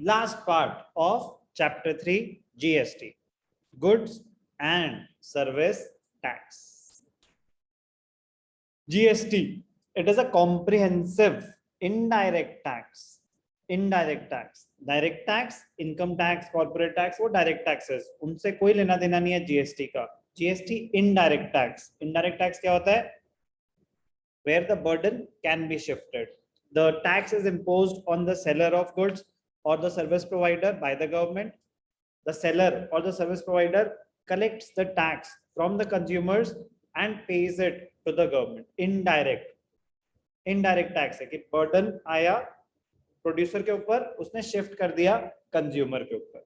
last part of chapter 3 GST, goods and service tax. GST, it is a comprehensive indirect tax. Indirect tax, direct tax, income tax, corporate tax, वो direct taxes, उनसे कोई लेना देना नहीं है GST का. GST indirect tax. Indirect tax क्या होता है? Where the burden can be shifted. The tax is imposed on the seller of goods or the service provider by the government. The seller or the service provider collects the tax from the consumers and pays it to the government. Indirect tax है कि burden आया producer के ऊपर, उसने shift कर दिया consumer के ऊपर.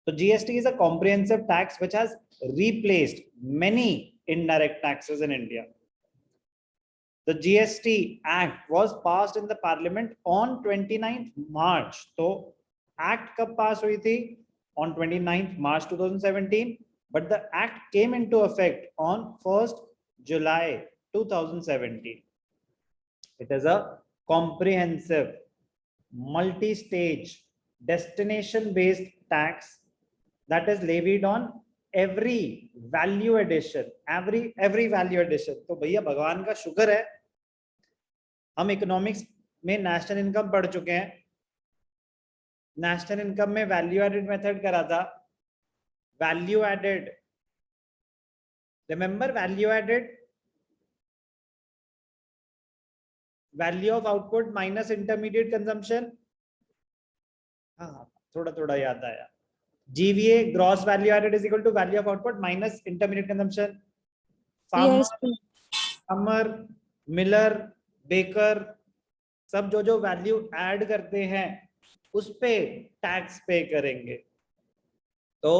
तो GST is a comprehensive tax which has replaced many indirect taxes in India. The GST Act was passed in the Parliament on 29th March. तो Act कब पास हुई थी? On 29th March 2017. But the Act came into effect on 1st July 2017. It is a comprehensive, multi-stage, destination-based tax that is levied on every value addition. Every value addition. तो भैया भगवान का शुक्र है, हम इकोनॉमिक्स में नेशनल इनकम पढ़ चुके हैं. नेशनल इनकम में वैल्यू एडेड मेथड करा था. Value added, remember value added, value of output minus intermediate consumption. हाँ, थोड़ा थोड़ा याद आया. GVA, gross value added, is equal to value of output minus intermediate consumption. Farmer, Miller, baker, सब जो वैल्यू ऐड करते हैं उस पे टैक्स पे करेंगे. तो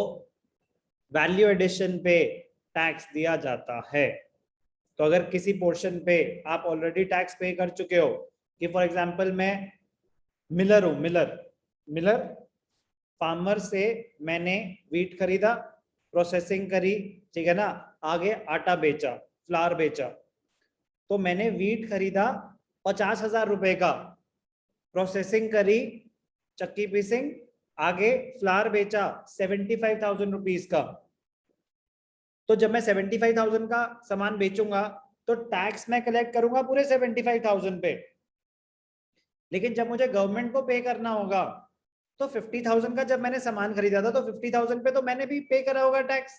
वैल्यू एडिशन पे टैक्स दिया जाता है. तो अगर किसी पोर्शन पे आप ऑलरेडी टैक्स पे कर चुके हो, कि फॉर एग्जांपल मैं मिलर हूं, मिलर फार्मर से मैंने वीट खरीदा, प्रोसेसिंग करी, ठीक है ना, आगे आटा बेचा, फ्लावर बेचा. तो मैंने वीट खरीदा 50,000 रुपए का, प्रोसेसिंग करी, चक्की पीसिंग, आगे फ्लावर बेचा 75,000 रुपीज का. तो जब मैं 75,000 का सामान बेचूंगा तो टैक्स मैं कलेक्ट करूंगा पूरे 75,000 पे. लेकिन जब मुझे गवर्नमेंट को पे करना होगा तो 50,000 का जब मैंने सामान खरीदा था तो 50,000 पे तो मैंने भी पे करा होगा टैक्स.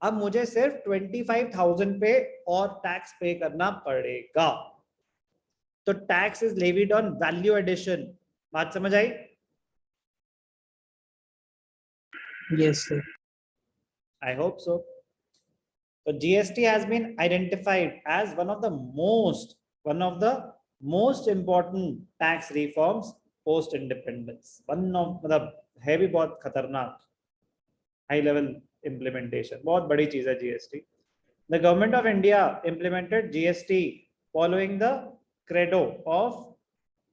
अब मुझे सिर्फ 25,000 पे और टैक्स पे करना पड़ेगा. तो tax is levied on value addition. बात समझ आई? Yes, sir. I hope so. So GST has been identified as one of the most important tax reforms post independence. One of मतलब है भी बहुत खतरनाक high level implementation. बहुत बड़ी चीज है GST. The government of India implemented GST following the credo of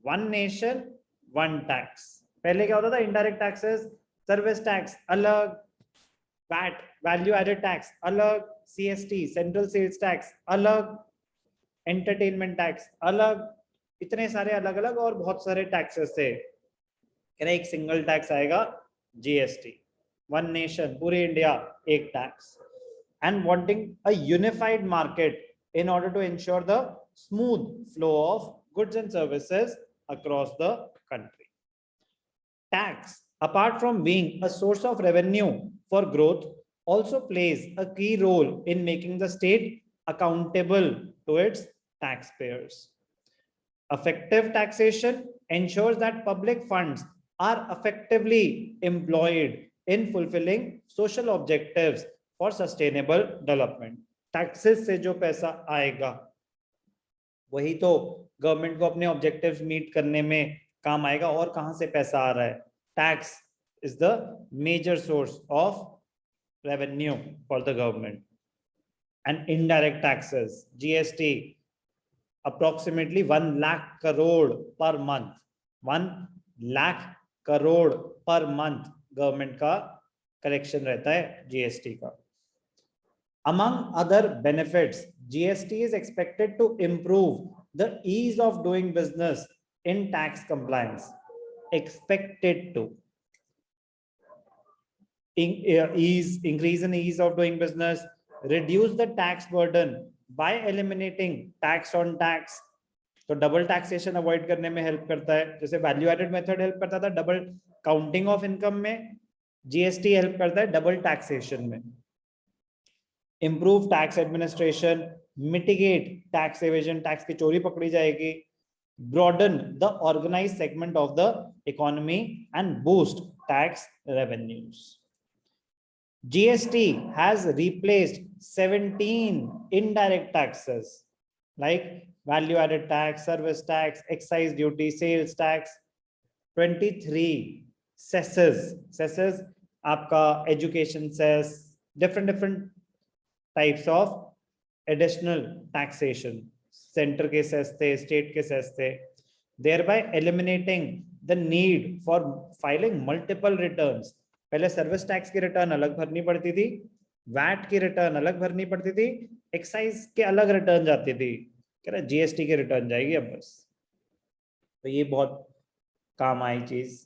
one nation, one tax. पहले क्या होता था? Indirect taxes, service tax अलग, VAT, value added tax अलग, CST, central sales tax अलग, entertainment tax अलग, इतने सारे अलग अलग और बहुत सारे taxes थे. एक सिंगल टैक्स आएगा GST. वन नेशन, पूरी इंडिया एक tax. And wanting a unified market in order to ensure the smooth flow of goods and services across the country. Tax, apart from being a source of revenue for growth, also plays a key role in making the state accountable to its taxpayers. Effective taxation ensures that public funds are effectively employed in fulfilling social objectives for sustainable development. Taxes से जो पैसा आएगा वही तो government को अपने objectives meet करने में काम आएगा. और कहां से पैसा आ रहा है? Tax is the major source of revenue for the government. And indirect taxes, GST, approximately 1 lakh crore per month. 1 lakh crore per month government का कलेक्शन रहता है GST का. Among other benefits, GST is expected to improve the ease of doing business in tax compliance. expected to increase in ease of doing business, reduce the tax burden by eliminating tax on tax. तो double taxation avoid करने में help करता है, जैसे value added method help करता था double counting of income में, GST help करता है डबल टैक्सेशन में. Improve tax administration, mitigate tax evasion, tax की चोरी पकड़ी जाएगी, broaden the organized segment of the economy and boost tax revenues. GST has replaced 17 indirect taxes like value added tax, service tax, excise duty, sales tax, 23 cesses आपका education cess, different types of additional taxation, center के cess थे, state के cess थे, thereby eliminating the need for filing multiple returns. पहले service tax की return अलग भरनी पड़ती थी, वैट की रिटर्न अलग भरनी पड़ती थी, एक्साइज के अलग रिटर्न जाती थी, कह रहा जीएसटी की रिटर्न जाएगी अब बस. तो ये बहुत काम आई चीज.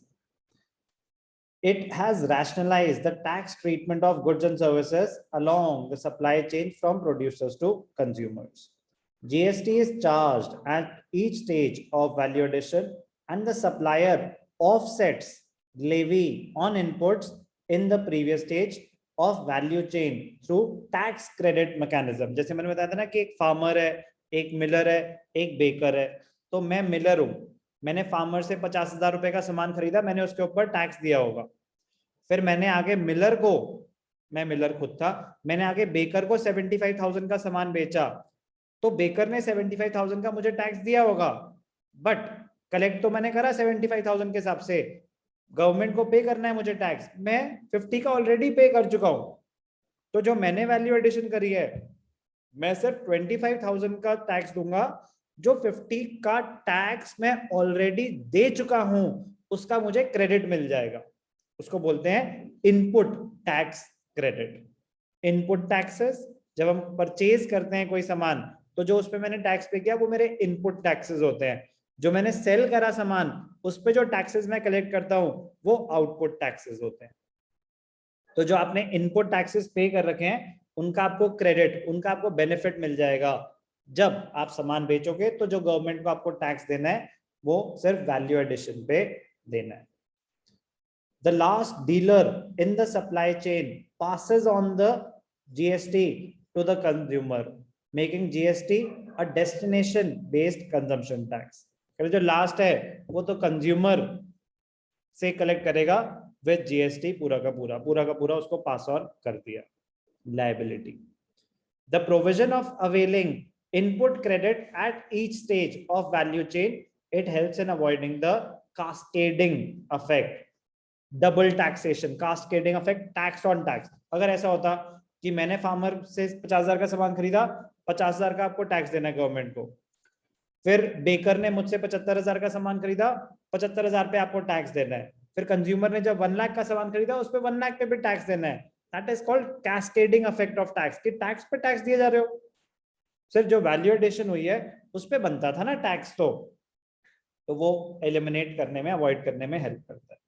It has rationalized the tax treatment of goods and services along the supply chain from producers to consumers. GST is charged at each stage of value addition and the supplier offsets levy on inputs in the previous stage of value chain through tax credit mechanism. जैसे मैंने बताया था ना कि एक farmer है, एक Miller है, एक बेकर है. तो मैं मिलर हूं, मैंने फार्मर से 50,000 रुपए का सामान खरीदा, मैंने उसके ऊपर टैक्स दिया होगा. फिर मैंने आगे मिलर को, मैं मिलर खुद था, मैंने आगे बेकर को 75,000 का सामान बेचा, तो बेकर ने 75,000 का मुझे टैक्स दिया होगा, बट कलेक्ट तो मैंने करा 75,000 के हिसाब से, गवर्नमेंट को पे करना है मुझे टैक्स, मैं 50 का ऑलरेडी पे कर चुका हूं. तो जो मैंने वैल्यू एडिशन करी है, मैं सिर्फ 25,000 का टैक्स दूंगा, जो 50 का टैक्स मैं ऑलरेडी दे चुका हूं उसका मुझे क्रेडिट मिल जाएगा. उसको बोलते हैं input tax credit. Input taxes, जब हम परचेज करते हैं कोई सामान, तो जो उस पे मैंने टैक्स पे किया वो मेरे इनपुट टैक्सेस होते हैं. जो मैंने सेल करा सामान, उस पे जो टैक्सेस मैं कलेक्ट करता हूं वो आउटपुट टैक्सेस होते हैं. तो जो आपने इनपुट टैक्सेस पे कर रखे हैं उनका आपको क्रेडिट, उनका आपको बेनिफिट मिल जाएगा जब आप सामान बेचोगे. तो जो गवर्नमेंट को आपको टैक्स देना है वो सिर्फ वैल्यू एडिशन पे देना है. The last dealer in the supply chain passes on the GST to the consumer, making GST a destination based consumption tax. जो लास्ट है वो तो कंज्यूमर से कलेक्ट करेगा विद जीएसटी, पूरा का पूरा उसको पास ऑन कर दिया. Liability. The provision of availing input credit at each stage of value chain, it helps in avoiding the cascading effect. Double taxation, cascading effect, tax on tax. अगर ऐसा होता कि मैंने फार्मर से 50,000 का सामान खरीदा, 50,000 का आपको टैक्स देना है गवर्नमेंट को, फिर बेकर ने मुझसे 75,000 का सामान खरीदा, 75,000 पे आपको टैक्स देना है, फिर कंज्यूमर ने जब 1 लाख का सामान खरीदा उस पे 1 लाख पे भी टैक्स देना है. That is called cascading effect of tax, कि टैक्स पे टैक्स दिए जा रहे हो. सिर्फ जो वैल्यू एडिशन हुई है उस पे बनता था ना टैक्स, तो वो एलिमिनेट करने में, अवॉइड करने में हेल्प करता है.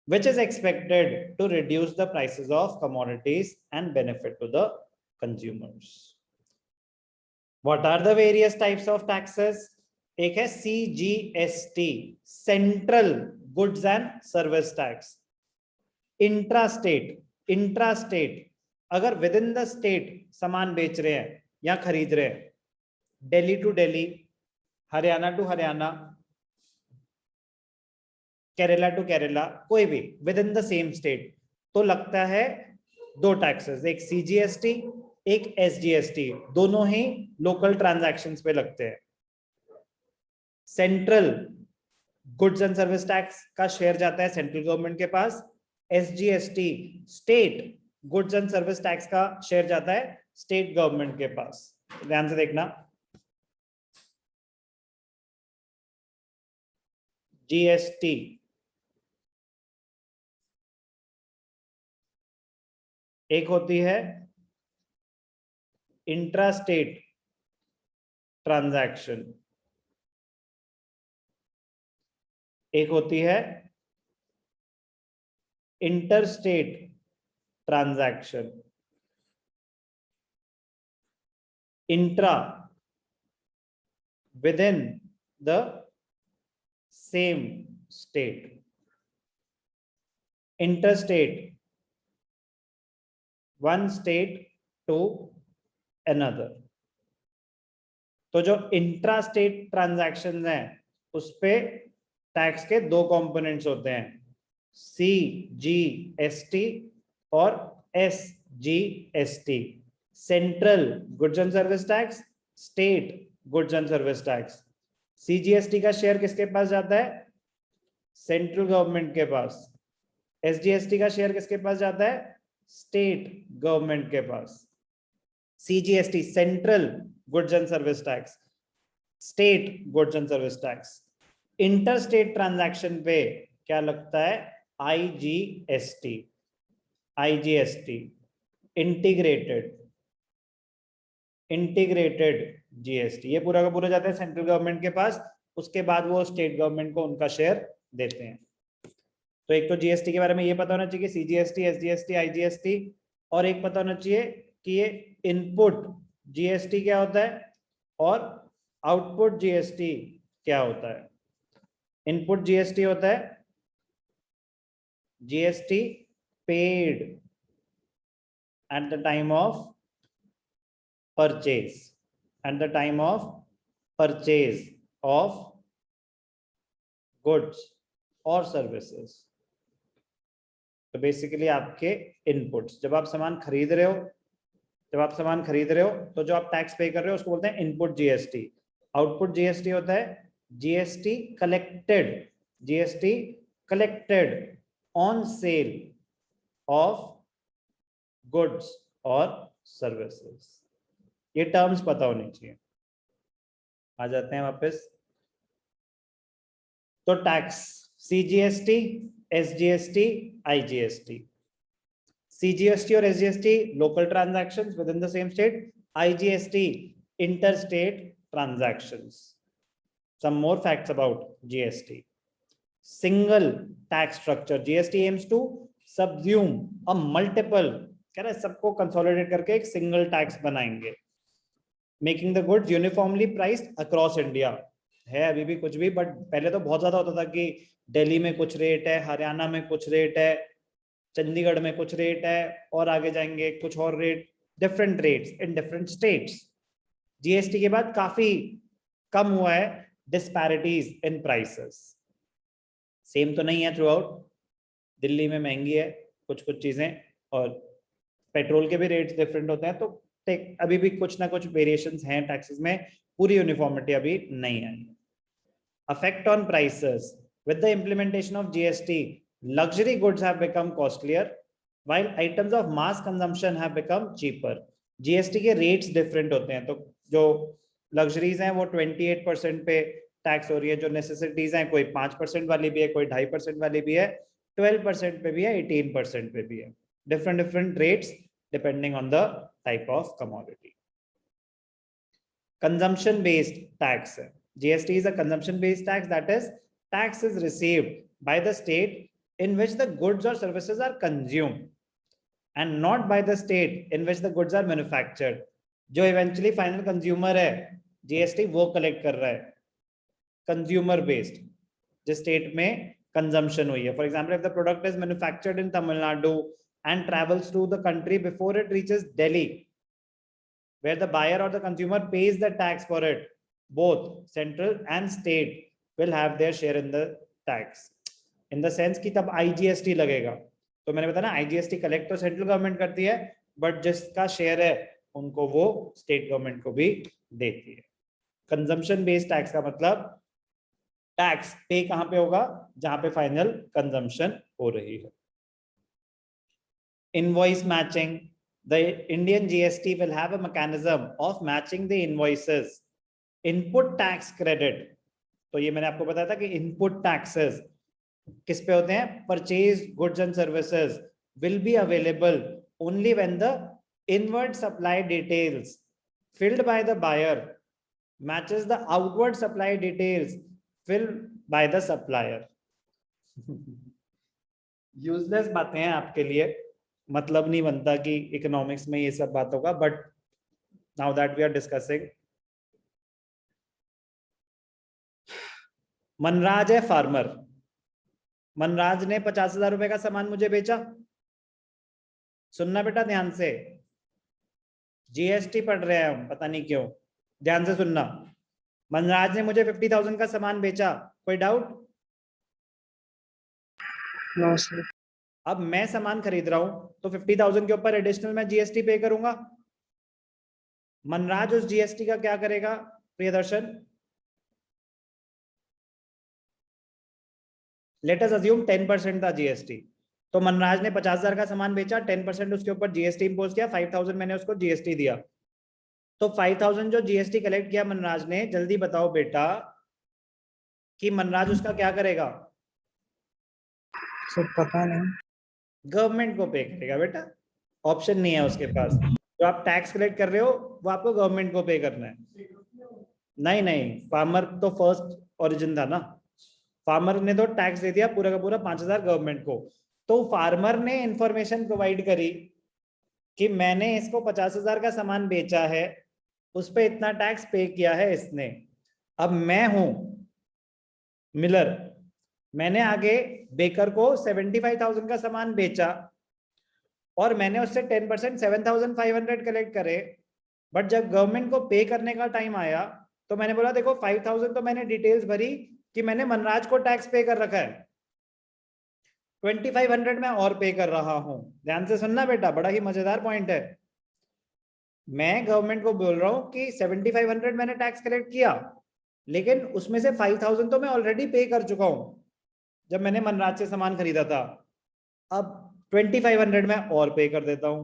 Which is expected to reduce the prices of commodities and benefit to the consumers. What are the various types of taxes? एक है CGST, Central Goods and Service Tax. Intrastate, अगर within the state सामान बेच रहे हैं या खरीद रहे हैं, Delhi to Delhi, Haryana to Haryana, Kerala to Kerala, कोई भी within the same state, तो लगता है 2 टैक्सेस, एक सीजीएसटी, एक एसजीएसटी. दोनों ही लोकल ट्रांजैक्शंस पे लगते हैं. Central goods and service tax का शेयर जाता है सेंट्रल गवर्नमेंट के पास. SGST, state goods and service tax का शेयर जाता है स्टेट गवर्नमेंट के पास. ध्यान से देखना. जीएसटी एक होती है इंट्रास्टेट ट्रांजैक्शन, एक होती है interstate transaction, intra within the same state, interstate one state to another. तो जो इंट्रा स्टेट ट्रांजैक्शन हैं उस पे टैक्स के दो कंपोनेंट्स होते हैं, CGST और SGST, central goods and service tax, state goods and service tax. CGST का शेयर किसके पास जाता है? सेंट्रल गवर्नमेंट के पास। SGST का शेयर किसके पास जाता है? स्टेट गवर्नमेंट के पास। CGST central goods and service tax, state goods and service tax. Inter state transaction पे क्या लगता है? IGST, integrated GST। ये पूरा का पूरा जाता है सेंट्रल गवर्नमेंट के पास, उसके बाद वो स्टेट गवर्नमेंट को उनका शेयर देते हैं। तो एक तो GST के बारे में ये पता होना चाहिए, CGST, SGST, IGST, और एक पता होना चाहिए कि ये इनपुट GST क्या होता है और आउटपुट GST क्या होता है। इनपुट GST होता है GST paid at the time of purchase, at the time of purchase of goods or services। तो बेसिकली आपके इनपुट्स, जब आप सामान खरीद रहे हो तो जो आप टैक्स पे कर रहे हो उसको बोलते हैं इनपुट GST। आउटपुट GST होता है GST collected on sale of goods और सर्विसेज। ये टर्म्स पता होनी चाहिए। आ जाते हैं वापस। तो टैक्स CGST, SGST, IGST। CGST और SGST local transactions within the same state, IGST interstate transactions. Some more facts about GST। Single tax structure, GST aims to subsume a multiple, कह रहा है सबको कंसोलिडेट करके एक सिंगल टैक्स बनाएंगे। Making the goods uniformly priced across India. है अभी भी कुछ भी, बट पहले तो बहुत ज्यादा होता था कि दिल्ली में कुछ रेट है, हरियाणा में कुछ रेट है, चंडीगढ़ में कुछ रेट है, और आगे जाएंगे कुछ और rate, different rates in different states. GST के बाद काफी कम हुआ है डिस्पैरिटीज इन प्राइसेस। सेम तो नहीं है थ्रू आउट, दिल्ली में महंगी है कुछ चीजें, और पेट्रोल के भी रेट्स डिफरेंट होते हैं, तो अभी भी कुछ ना कुछ वेरिएशंस हैं टैक्सेस में, पूरी यूनिफॉर्मिटी अभी नहीं आई। Affect on prices, with the implementation of GST luxury goods have become costlier while items of mass consumption have become cheaper। GST के रेट्स डिफरेंट होते हैं, तो जो लग्जरीज हैं वो 28% पे टैक्स हो रही है, जो नेसेसिटीज हैं कोई 5% वाली भी है, कोई 2.5% वाली भी है, 12% पे भी है, 18% पे भी है। Different rates depending on the type of commodity। Consumption based tax, GST is a consumption based tax, that is tax is received by the state in which the goods or services are consumed and not by the state in which the goods are manufactured। जो eventually final consumer है GST वो collect कर रहा है, consumer based, जिस state में consumption हुई है। For example, if the product is manufactured in Tamil Nadu and travels to the country before it reaches Delhi, where the buyer or the consumer pays the tax for it, both central and state will have their share in the tax, in the sense कि तब IGST लगेगा। तो मैंने बताया ना, IGST collect तो central government करती है, बट जिसका शेयर है उनको वो स्टेट गवर्नमेंट को भी देती है। कंजम्पशन बेस्ड टैक्स का मतलब टैक्स पे कहां पे होगा? जहां पे फाइनल कंजम्पशन हो रही है। Invoice matching, the Indian GST will have a mechanism of matching the invoices। Input tax credit, तो ये मैंने आपको बताया था कि input taxes किस पे होते हैं? Purchase goods and services will be available only when the inward supply details filled by the buyer matches the outward supply details filled by the supplier। Useless बातें हैं आपके लिए, मतलब नहीं बनता कि इकोनॉमिक्स में ये सब बातों का, but now that we are discussing. Manraj है फार्मर, मनराज ने 50,000 रुपए का सामान मुझे बेचा। सुनना बेटा ध्यान से, जीएसटी पढ़ रहे हैं हम, पता नहीं क्यों, ध्यान से सुनना। मनराज ने मुझे 50,000 का सामान बेचा, कोई डाउट? No, sir. अब मैं सामान खरीद रहा हूं तो 50,000 के ऊपर एडिशनल मैं जीएसटी पे करूंगा। मनराज उस जीएसटी का क्या करेगा प्रियदर्शन? लेट अस अज्यूम 10% था जीएसटी, तो मनराज ने 50,000 का सामान बेचा, 10% उसके ऊपर जीएसटी इंपोज किया, 5,000 मैंने उसको जीएसटी दिया। तो 5,000 जो जीएसटी कलेक्ट किया मनराज ने, जल्दी बताओ बेटा कि मनराज उसका क्या करेगा? Sir, पता नहीं। गवर्नमेंट को पे करेगा बेटा, ऑप्शन नहीं है उसके पास। जो आप टैक्स कलेक्ट कर रहे हो वो आपको गवर्नमेंट को पे करना है। नहीं नहीं, फार्मर तो फर्स्ट ओरिजिन था ना, फार्मर ने तो टैक्स दे दिया पूरा का पूरा 5,000 गवर्नमेंट को। तो फार्मर ने इंफॉर्मेशन प्रोवाइड करी कि मैंने इसको 50,000 का सामान बेचा है, उस पर इतना टैक्स पे किया है इसने। अब मैं हूं मिलर, मैंने आगे बेकर को 75,000 का सामान बेचा और मैंने उससे 10% 7,500 कलेक्ट करे। बट जब गवर्नमेंट को पे करने का टाइम आया तो मैंने बोला देखो 5,000 तो मैंने डिटेल्स भरी कि मैंने मनराज को टैक्स पे कर रखा है, 2,500 मैं और पे कर रहा हूं। ध्यान से सुनना बेटा, बड़ा ही मजेदार पॉइंट है। मैं गवर्नमेंट को बोल रहा हूं कि 7,500 मैंने टैक्स कलेक्ट किया, लेकिन उसमें से 5,000 तो मैं ऑलरेडी पे कर चुका हूं जब मैंने मनराज से सामान खरीदा था। अब 2,500 मैं और पे कर देता हूं।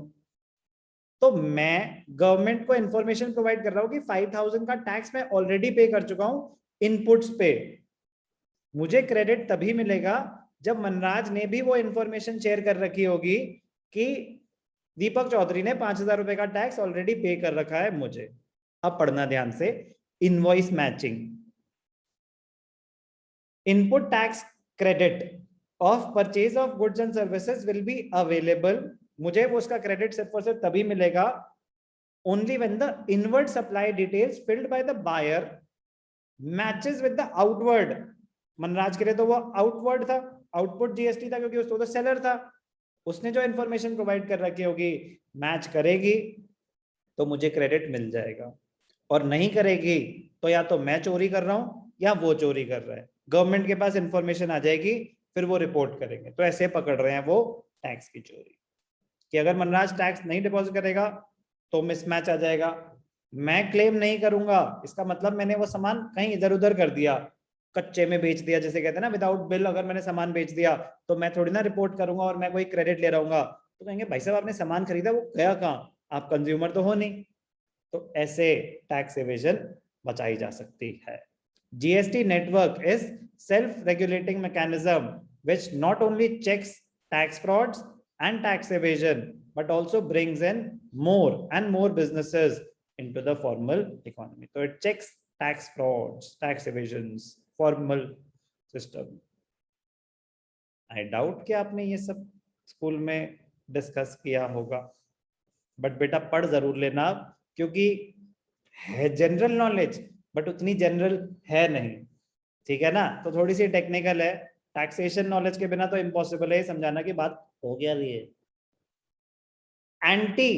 तो मैं गवर्नमेंट को इंफॉर्मेशन प्रोवाइड कर रहा हूं कि 5,000 का टैक्स मैं ऑलरेडी पे कर चुका हूं इनपुट्स पे। मुझे क्रेडिट तभी मिलेगा जब मनराज ने भी वो इंफॉर्मेशन शेयर कर रखी होगी कि दीपक चौधरी ने 5,000 रुपए का टैक्स ऑलरेडी पे कर रखा है मुझे। अब पढ़ना ध्यान से, invoice matching. Input tax credit of purchase of goods and services will be available, मुझे वो उसका क्रेडिट सिर्फ और सिर्फ तभी मिलेगा only when the inward supply details filled by the buyer matches with the outward। Manraj के लिए तो वो आउटवर्ड था, आउटपुट जीएसटी था क्योंकि उसको तो सेलर था, उसने जो इंफॉर्मेशन प्रोवाइड कर रखी होगी मैच करेगी तो मुझे क्रेडिट मिल जाएगा, और नहीं करेगी तो या तो मैं चोरी कर रहा हूं या वो चोरी कर रहा है। गवर्नमेंट के पास इंफॉर्मेशन आ जाएगी, फिर वो रिपोर्ट करेंगे। तो ऐसे पकड़ रहे हैं वो टैक्स की चोरी कि अगर मनराज टैक्स नहीं डिपॉजिट करेगा तो मिसमैच आ जाएगा। मैं क्लेम नहीं करूंगा, इसका मतलब मैंने वो सामान कहीं इधर उधर कर दिया, कच्चे में बेच दिया, जैसे कहते हैं ना विदाउट बिल अगर मैंने सामान बेच दिया तो मैं थोड़ी ना रिपोर्ट करूंगा और मैं कोई क्रेडिट ले रहा हूँ। तो कहेंगे भाई साहब आपने सामान खरीदा, वो गया कहाँ, आप कंज्यूमर तो हो नहीं। तो ऐसे टैक्स एवेजन बचाई जा सकती है। GST network is self regulating mechanism which not only checks tax frauds and tax evasion but also brings in more and more businesses into the formal economy. So it checks tax frauds, tax evasions, formal system. I doubt कि आपने ये सब school में discuss किया होगा, but बेटा पढ़ जरूर लेना क्योंकि है जनरल नॉलेज बट उतनी जनरल है नहीं, ठीक है ना। तो थोड़ी सी टेक्निकल है, टैक्सेशन नॉलेज के बिना तो इम्पॉसिबल है समझाना की बात हो गया। ये anti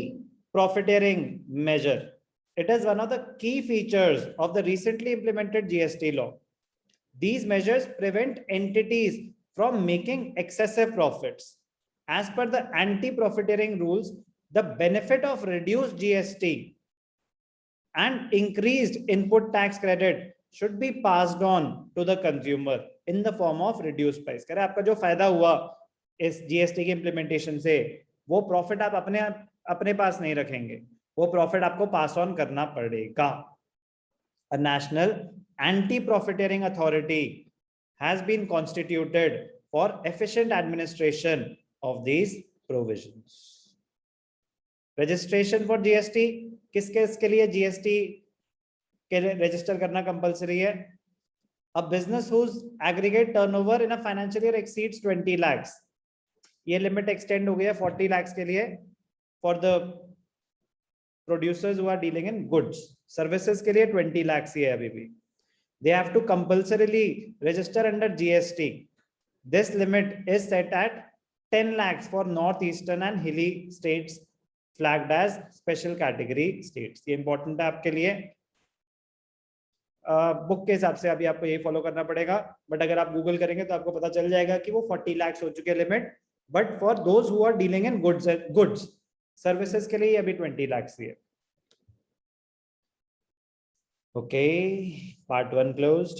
profiteering measure, it is one of the key features of the recently implemented GST law. These measures prevent entities from making excessive profits. As per the anti-profiteering rules, the benefit of reduced GST and increased input tax credit should be passed on to the consumer in the form of reduced price। करे आपका जो फायदा हुआ इस GST के implementation से, वो profit आप अपने पास नहीं रखेंगे, वो प्रॉफिट आपको पास ऑन करना पड़ेगा। A national anti-profiteering authority has been constituted for efficient administration of these provisions. Registration for GST, किस किस के लिए जीएसटी के लिए रजिस्टर करना कंपलसरी है? A business whose aggregate turnover in a financial year exceeds 20 lakhs. ये लिमिट एक्सटेंड हो गया 40 lakhs के लिए for the producers who are dealing in goods. Services के लिए 20 lakhs ही है अभी भी. They have to compulsorily register under GST. This limit is set at 10 lakhs for northeastern and hilly states flagged as special category states. ये important है आपके लिए. Book के हिसाब से अभी आपको ये फॉलो करना पड़ेगा, बट अगर आप गूगल करेंगे तो आपको पता चल जाएगा कि वो 40 lakhs हो चुके limit, but for those who are dealing in goods services के लिए अभी 20 lakhs ही है. Okay, part 1 closed.